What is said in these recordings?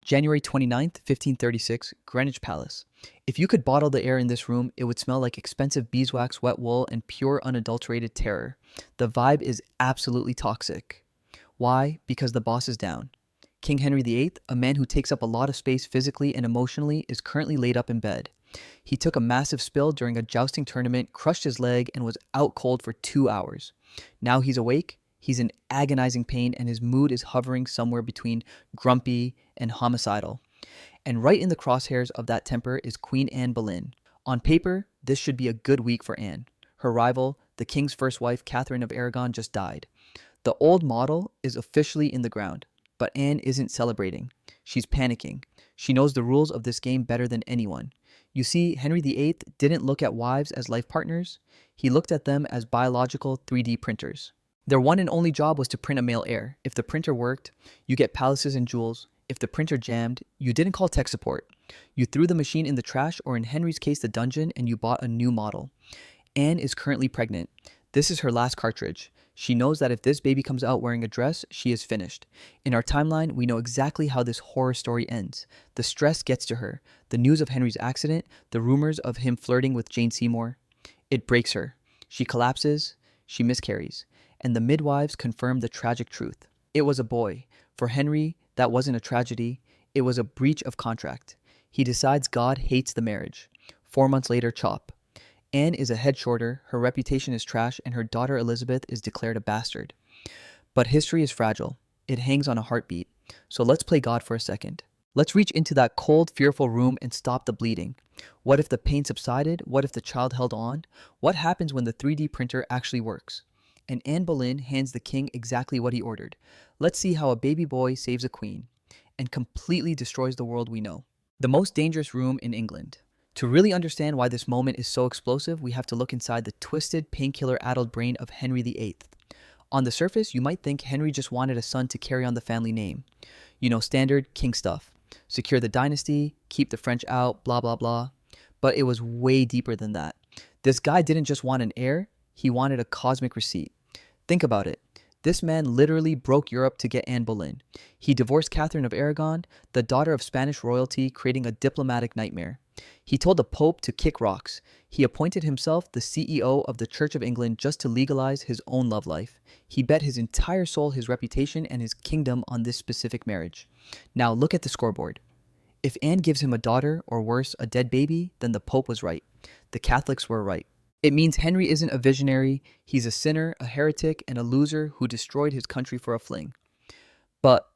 January 29th, 1536, Greenwich Palace. If you could bottle the air in this room, it would smell like expensive beeswax, wet wool, and pure unadulterated terror. The vibe is absolutely toxic. Why? Because the boss is down. King Henry VIII, a man who takes up a lot of space physically and emotionally, is currently laid up in bed. He took a massive spill during a jousting tournament, crushed his leg, and was out cold for 2 hours. Now he's awake, he's in agonizing pain, and his mood is hovering somewhere between grumpy and homicidal. And right in the crosshairs of that temper is Queen Anne Boleyn. On paper, this should be a good week for Anne. Her rival, the king's first wife, Catherine of Aragon, just died. The old model is officially in the ground, but Anne isn't celebrating. She's panicking. She knows the rules of this game better than anyone. You see, Henry VIII didn't look at wives as life partners. He looked at them as biological 3D printers. Their one and only job was to print a male heir. If the printer worked, you get palaces and jewels. If the printer jammed, you didn't call tech support. You threw the machine in the trash, or in Henry's case, the dungeon, and you bought a new model. Anne is currently pregnant. This is her last cartridge. She knows that if this baby comes out wearing a dress, she is finished. In our timeline, we know exactly how this horror story ends. The stress gets to her. The news of Henry's accident, the rumors of him flirting with Jane Seymour. It breaks her. She collapses, she miscarries, and the midwives confirm the tragic truth. It was a boy. For Henry, that wasn't a tragedy. It was a breach of contract. He decides God hates the marriage. 4 months later, chop. Anne is a head shorter, her reputation is trash, and her daughter Elizabeth is declared a bastard. But history is fragile. It hangs on a heartbeat. So let's play God for a second. Let's reach into that cold, fearful room and stop the bleeding. What if the pain subsided? What if the child held on? What happens when the 3D printer actually works? And Anne Boleyn hands the king exactly what he ordered. Let's see how a baby boy saves a queen and completely destroys the world we know. The most dangerous room in England. To really understand why this moment is so explosive, we have to look inside the twisted, painkiller-addled brain of Henry VIII. On the surface, you might think Henry just wanted a son to carry on the family name. You know, standard king stuff. Secure the dynasty, keep the French out, blah, blah, blah. But it was way deeper than that. This guy didn't just want an heir, he wanted a cosmic receipt. Think about it. This man literally broke Europe to get Anne Boleyn. He divorced Catherine of Aragon, the daughter of Spanish royalty, creating a diplomatic nightmare. He told the Pope to kick rocks. He appointed himself the CEO of the Church of England just to legalize his own love life. He bet his entire soul, his reputation, and his kingdom on this specific marriage. Now look at the scoreboard. If Anne gives him a daughter, or worse, a dead baby, then the Pope was right. The Catholics were right. It means Henry isn't a visionary, he's a sinner, a heretic, and a loser who destroyed his country for a fling. But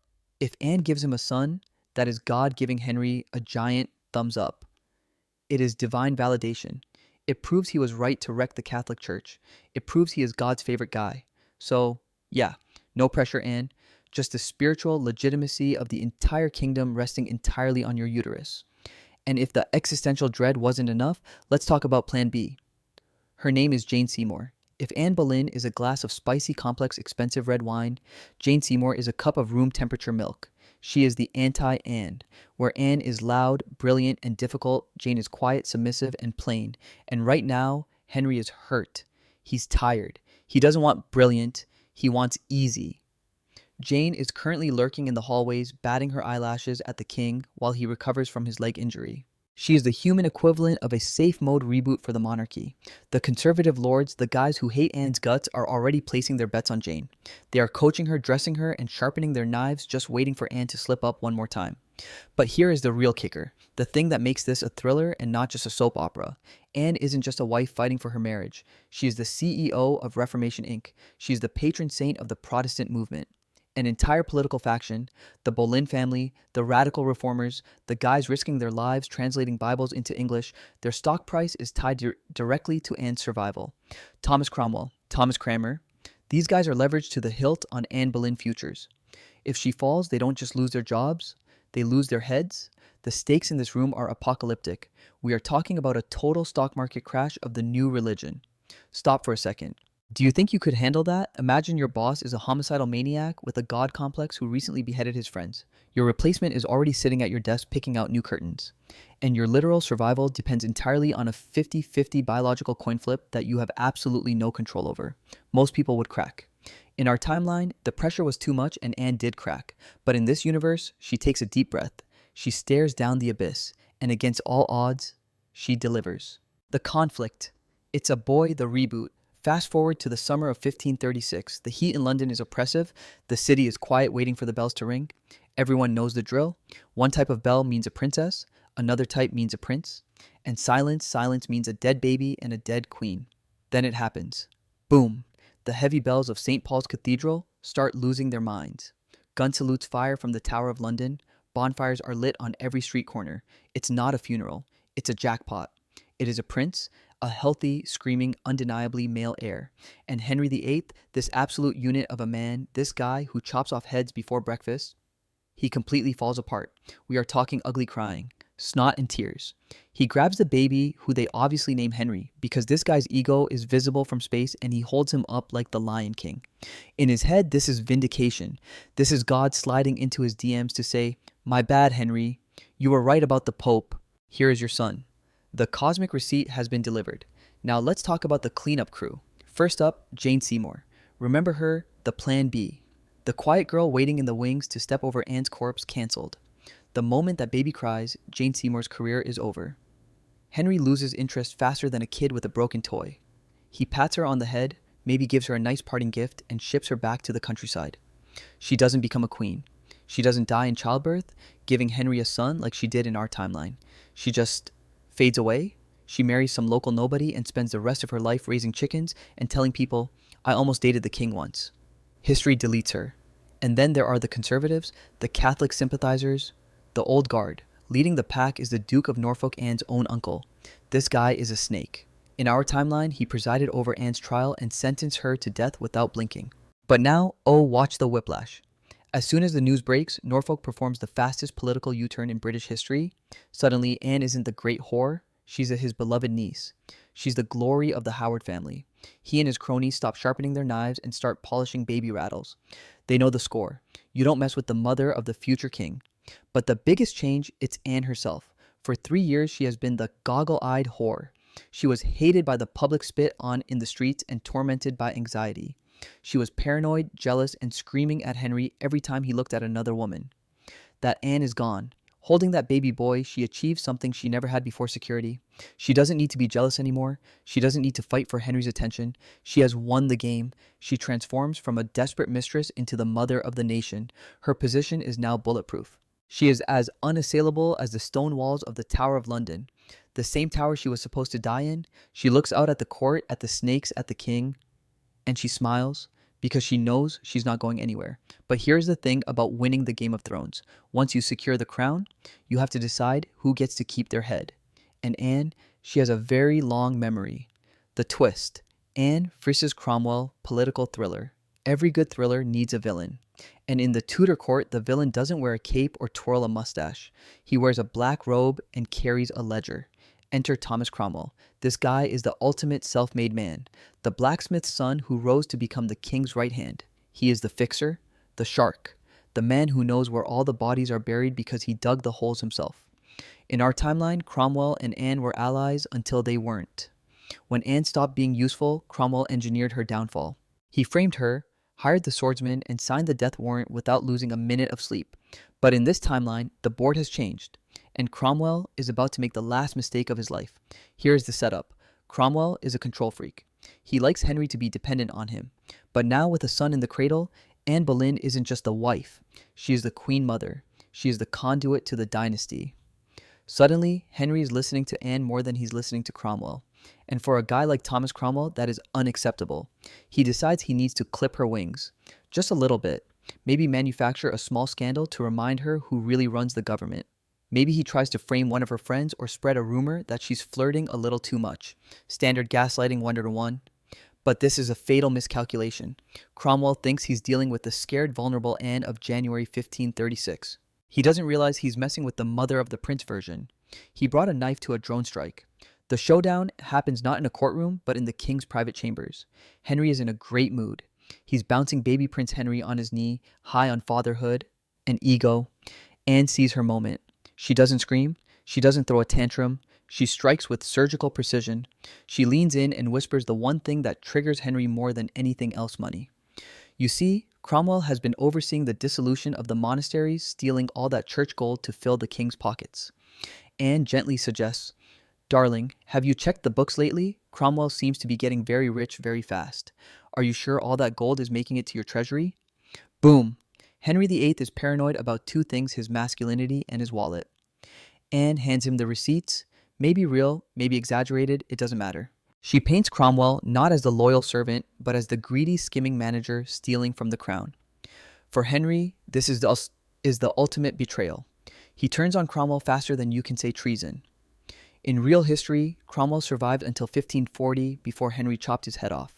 if Anne gives him a son, that is God giving Henry a giant thumbs up. It is divine validation. It proves he was right to wreck the Catholic Church. It proves he is God's favorite guy. So, yeah, no pressure, Anne. Just the spiritual legitimacy of the entire kingdom resting entirely on your uterus. And if the existential dread wasn't enough, let's talk about Plan B. Her name is Jane Seymour. If Anne Boleyn is a glass of spicy, complex, expensive red wine, Jane Seymour is a cup of room temperature milk. She is the anti-Anne. Where Anne is loud, brilliant, and difficult, Jane is quiet, submissive, and plain. And right now, Henry is hurt. He's tired. He doesn't want brilliant. He wants easy. Jane is currently lurking in the hallways, batting her eyelashes at the king while he recovers from his leg injury. She is the human equivalent of a safe mode reboot for the monarchy. The conservative lords, the guys who hate Anne's guts, are already placing their bets on Jane. They are coaching her, dressing her, and sharpening their knives, just waiting for Anne to slip up one more time. But here is the real kicker, the thing that makes this a thriller and not just a soap opera. Anne isn't just a wife fighting for her marriage. She is the CEO of Reformation Inc. She is the patron saint of the Protestant movement. An entire political faction, the Boleyn family, the radical reformers, the guys risking their lives translating Bibles into English, their stock price is tied directly to Anne's survival. Thomas Cromwell, Thomas Cranmer, these guys are leveraged to the hilt on Anne Boleyn futures. If she falls, they don't just lose their jobs, they lose their heads. The stakes in this room are apocalyptic. We are talking about a total stock market crash of the new religion. Stop for a second. Do you think you could handle that? Imagine your boss is a homicidal maniac with a god complex who recently beheaded his friends. Your replacement is already sitting at your desk picking out new curtains. And your literal survival depends entirely on a 50-50 biological coin flip that you have absolutely no control over. Most people would crack. In our timeline, the pressure was too much and Anne did crack. But in this universe, she takes a deep breath. She stares down the abyss, and against all odds, she delivers. The conflict. It's a Boy, the reboot. Fast forward to the summer of 1536. The heat in London is oppressive. The city is quiet, waiting for the bells to ring. Everyone knows the drill. One type of bell means a princess, another type means a prince, and silence means a dead baby and a dead queen. Then it happens. Boom! The heavy bells of St. Paul's Cathedral start losing their minds. Gun salutes fire from the Tower of London. Bonfires are lit on every street corner. It's not a funeral. It's a jackpot. It is a prince, a healthy, screaming, undeniably male heir. And Henry VIII, this absolute unit of a man, this guy who chops off heads before breakfast, he completely falls apart. We are talking ugly crying, snot and tears. He grabs the baby, who they obviously name Henry, because this guy's ego is visible from space and he holds him up like the Lion King. In his head, this is vindication. This is God sliding into his DMs to say, "My bad, Henry. You were right about the Pope. Here is your son." The cosmic receipt has been delivered. Now let's talk about the cleanup crew. First up, Jane Seymour. Remember her? The Plan B. The quiet girl waiting in the wings to step over Anne's corpse cancelled. The moment that baby cries, Jane Seymour's career is over. Henry loses interest faster than a kid with a broken toy. He pats her on the head, maybe gives her a nice parting gift, and ships her back to the countryside. She doesn't become a queen. She doesn't die in childbirth, giving Henry a son like she did in our timeline. She just fades away. She marries some local nobody and spends the rest of her life raising chickens and telling people, "I almost dated the king once." History deletes her. And then there are the conservatives, the Catholic sympathizers, the old guard. Leading the pack is the Duke of Norfolk, Anne's own uncle. This guy is a snake. In our timeline, he presided over Anne's trial and sentenced her to death without blinking. But now, oh, watch the whiplash. As soon as the news breaks, Norfolk performs the fastest political U-turn in British history. Suddenly, Anne isn't the great whore. She's his beloved niece. She's the glory of the Howard family. He and his cronies stop sharpening their knives and start polishing baby rattles. They know the score. You don't mess with the mother of the future king. But the biggest change, it's Anne herself. For 3 years, she has been the goggle-eyed whore. She was hated by the public, spit on in the streets, and tormented by anxiety. She was paranoid, jealous, and screaming at Henry every time he looked at another woman. That Anne is gone. Holding that baby boy, she achieved something she never had before: security. She doesn't need to be jealous anymore. She doesn't need to fight for Henry's attention. She has won the game. She transforms from a desperate mistress into the mother of the nation. Her position is now bulletproof. She is as unassailable as the stone walls of the Tower of London. The same tower she was supposed to die in. She looks out at the court, at the snakes, at the king, and she smiles because she knows she's not going anywhere. But here's the thing about winning the Game of Thrones. Once you secure the crown, you have to decide who gets to keep their head. And Anne, she has a very long memory. The twist. Anne versus Cromwell, political thriller. Every good thriller needs a villain. And in the Tudor court, the villain doesn't wear a cape or twirl a mustache. He wears a black robe and carries a ledger. Enter Thomas Cromwell. This guy is the ultimate self-made man, the blacksmith's son who rose to become the king's right hand. He is the fixer, the shark, the man who knows where all the bodies are buried because he dug the holes himself. In our timeline, Cromwell and Anne were allies until they weren't. When Anne stopped being useful, Cromwell engineered her downfall. He framed her, hired the swordsman, and signed the death warrant without losing a minute of sleep. But in this timeline, the board has changed, and Cromwell is about to make the last mistake of his life. Here's the setup. Cromwell is a control freak. He likes Henry to be dependent on him. But now with a son in the cradle, Anne Boleyn isn't just the wife. She is the queen mother. She is the conduit to the dynasty. Suddenly, Henry is listening to Anne more than he's listening to Cromwell. And for a guy like Thomas Cromwell, that is unacceptable. He decides he needs to clip her wings. Just a little bit. Maybe manufacture a small scandal to remind her who really runs the government. Maybe he tries to frame one of her friends or spread a rumor that she's flirting a little too much. Standard gaslighting 1-to-1. But this is a fatal miscalculation. Cromwell thinks he's dealing with the scared, vulnerable Anne of January 1536. He doesn't realize he's messing with the mother of the prince version. He brought a knife to a drone strike. The showdown happens not in a courtroom, but in the king's private chambers. Henry is in a great mood. He's bouncing baby Prince Henry on his knee, high on fatherhood and ego. Anne sees her moment. She doesn't scream. She doesn't throw a tantrum. She strikes with surgical precision. She leans in and whispers the one thing that triggers Henry more than anything else: money. You see, Cromwell has been overseeing the dissolution of the monasteries, stealing all that church gold to fill the king's pockets. Anne gently suggests, "Darling, have you checked the books lately? Cromwell seems to be getting very rich very fast. Are you sure all that gold is making it to your treasury?" Boom! Henry VIII is paranoid about two things: his masculinity and his wallet. Anne hands him the receipts. Maybe real, maybe exaggerated, it doesn't matter. She paints Cromwell not as the loyal servant, but as the greedy skimming manager stealing from the crown. For Henry, this is the ultimate betrayal. He turns on Cromwell faster than you can say treason. In real history, Cromwell survived until 1540 before Henry chopped his head off.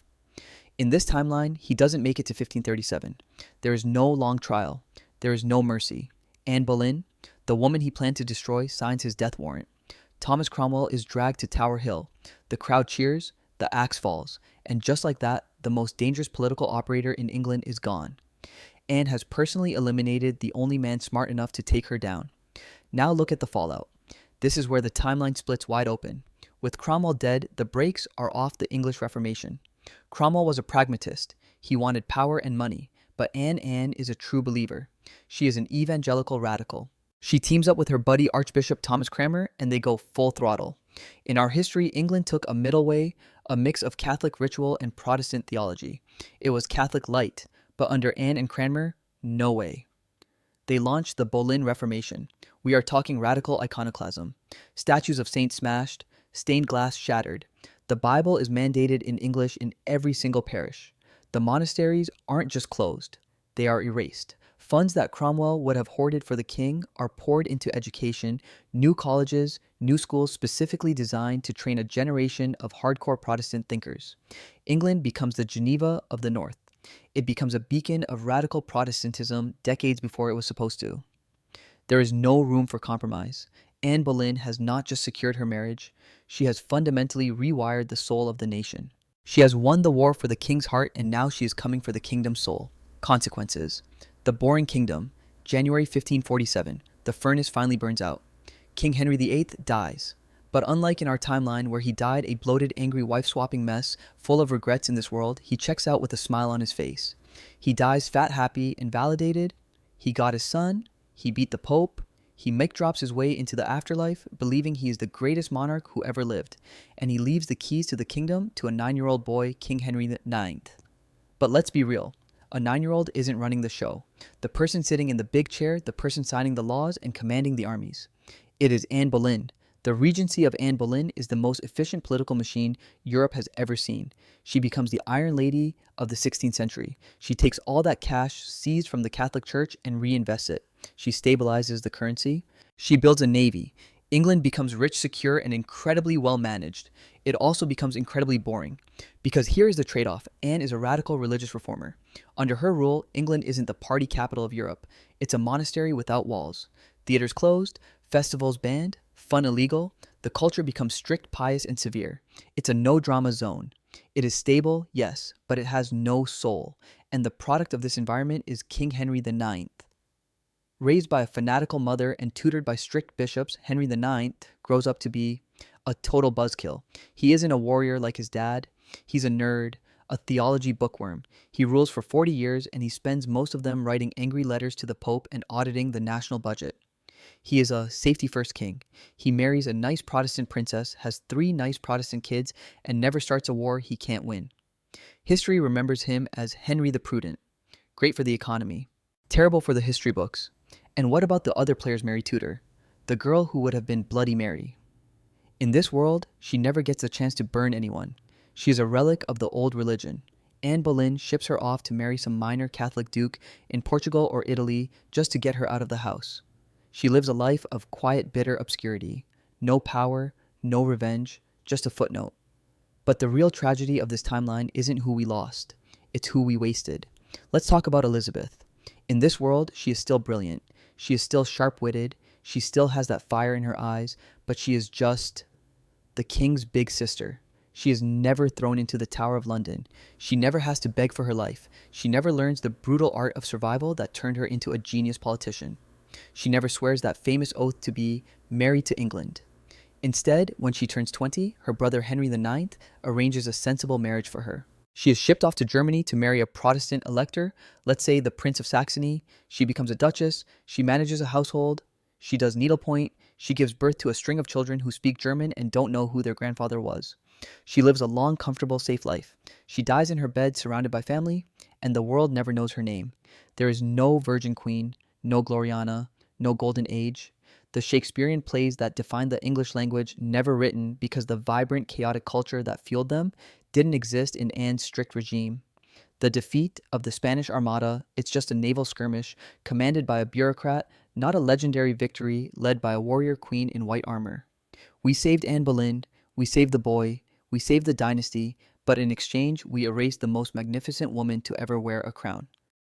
In this timeline, he doesn't make it to 1537. There is no long trial. There is no mercy. Anne Boleyn, the woman he planned to destroy, signs his death warrant. Thomas Cromwell is dragged to Tower Hill. The crowd cheers, the axe falls, and just like that, the most dangerous political operator in England is gone. Anne has personally eliminated the only man smart enough to take her down. Now look at the fallout. This is where the timeline splits wide open. With Cromwell dead, the brakes are off the English Reformation. Cromwell was a pragmatist. He wanted power and money, but Anne is a true believer. She is an evangelical radical. She teams up with her buddy Archbishop Thomas Cranmer, and they go full throttle. In our history, England took a middle way, a mix of Catholic ritual and Protestant theology. It was Catholic light, but under Anne and Cranmer, no way. They launched the Boleyn Reformation. We are talking radical iconoclasm. Statues of saints smashed, stained glass shattered. The Bible is mandated in English in every single parish. The monasteries aren't just closed, they are erased. Funds that Cromwell would have hoarded for the king are poured into education, new colleges, new schools specifically designed to train a generation of hardcore Protestant thinkers. England becomes the Geneva of the North. It becomes a beacon of radical Protestantism decades before it was supposed to. There is no room for compromise. Anne Boleyn has not just secured her marriage, she has fundamentally rewired the soul of the nation. She has won the war for the king's heart, and now she is coming for the kingdom's soul. Consequences. The Boring Kingdom, January 1547. The furnace finally burns out. King Henry VIII dies. But unlike in our timeline where he died a bloated, angry, wife-swapping mess full of regrets in this world, he checks out with a smile on his face. He dies fat, happy, and validated. He got his son. He beat the Pope. He mic drops his way into the afterlife, believing he is the greatest monarch who ever lived. And he leaves the keys to the kingdom to a 9-year-old boy, King Henry IX. But let's be real. A 9-year-old isn't running the show. The person sitting in the big chair, the person signing the laws and commanding the armies. It is Anne Boleyn. The regency of Anne Boleyn is the most efficient political machine Europe has ever seen. She becomes the Iron Lady of the 16th century. She takes all that cash seized from the Catholic Church and reinvests it. She stabilizes the currency. She builds a navy. England becomes rich, secure, and incredibly well managed. It also becomes incredibly boring. Because here is the trade-off. Anne is a radical religious reformer. Under her rule, England isn't the party capital of Europe. It's a monastery without walls. Theaters closed, festivals banned, fun illegal. The culture becomes strict, pious, and severe. It's a no-drama zone. It is stable, yes, but it has no soul. And the product of this environment is King Henry IX. Raised by a fanatical mother and tutored by strict bishops, Henry IX grows up to be a total buzzkill. He isn't a warrior like his dad. He's a nerd, a theology bookworm. He rules for 40 years, and he spends most of them writing angry letters to the Pope and auditing the national budget. He is a safety-first king. He marries a nice Protestant princess, has 3 nice Protestant kids, and never starts a war he can't win. History remembers him as Henry the Prudent. Great for the economy. Terrible for the history books. And what about the other players Mary Tudor? The girl who would have been Bloody Mary. In this world, she never gets a chance to burn anyone. She is a relic of the old religion. Anne Boleyn ships her off to marry some minor Catholic duke in Portugal or Italy just to get her out of the house. She lives a life of quiet, bitter obscurity. No power, no revenge, just a footnote. But the real tragedy of this timeline isn't who we lost. It's who we wasted. Let's talk about Elizabeth. In this world, she is still brilliant. She is still sharp-witted. She still has that fire in her eyes, but she is just the king's big sister. She is never thrown into the Tower of London. She never has to beg for her life. She never learns the brutal art of survival that turned her into a genius politician. She never swears that famous oath to be married to England. Instead, when she turns 20, her brother Henry IX arranges a sensible marriage for her. She is shipped off to Germany to marry a Protestant elector, let's say the Prince of Saxony. She becomes a duchess. She manages a household. She does needlepoint. She gives birth to a string of children who speak German and don't know who their grandfather was. She lives a long, comfortable, safe life. She dies in her bed surrounded by family, and the world never knows her name. There is no Virgin Queen, no Gloriana, no Golden Age. The Shakespearean plays that defined the English language never written because the vibrant, chaotic culture that fueled them didn't exist in Anne's strict regime. The defeat of the Spanish Armada, it's just a naval skirmish commanded by a bureaucrat, not a legendary victory led by a warrior queen in white armor. We saved Anne Boleyn, we saved the boy, we saved the dynasty, but in exchange, we erased the most magnificent woman to ever wear a crown.